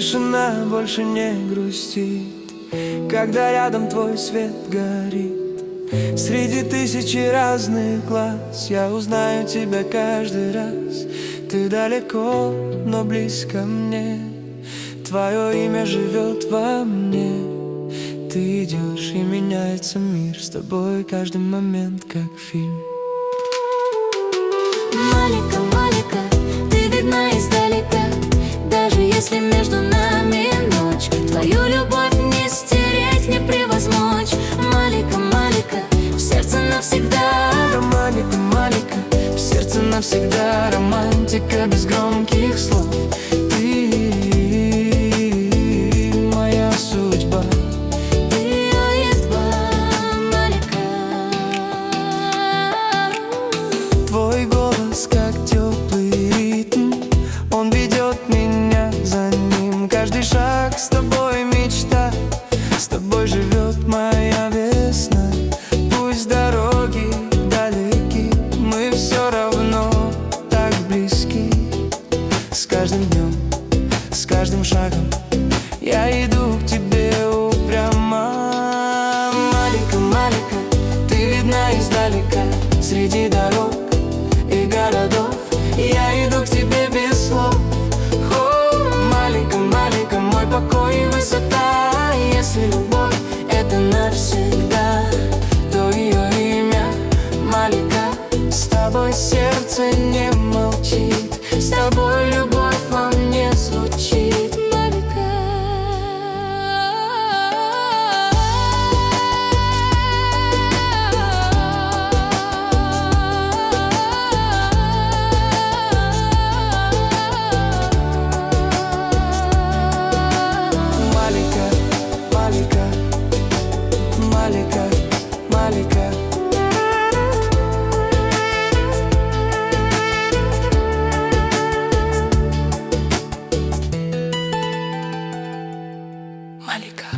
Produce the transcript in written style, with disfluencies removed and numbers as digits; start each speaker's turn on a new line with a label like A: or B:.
A: Тишина больше не грустит, когда рядом твой свет горит. Среди тысячи разных глаз я узнаю тебя каждый раз. Ты далеко, но близко мне, твое имя живет во мне. Ты идешь, и меняется мир с тобой каждый момент, как фильм.
B: Малика, Малика, ты видна издалека, даже если между нами ночь. Твою любовь не стереть, не превозмочь. Малика, Малика, в сердце навсегда.
A: Малика, Малика, в сердце навсегда. Романтика без громких слов. Ты моя судьба. Твой голос как теплый ритм, он ведет меня за ним. Каждый шаг с тобой мечта, с тобой живет моя весна. Пусть дороги далеки, мы все равно так близки. С каждым днем, с каждым шагом я иду к тебе упрямо. Малика, Малика, ты видна издалека, среди дорог и городов. Я иду к тебе без слов. О, Малика, Малика, мой покой и высота. Если любовь — это навсегда, то ее имя Малика. С тобой сердце не молчит, с тобой любовь во мне звучит. Малика. Малика, Малика, Малика. Малика.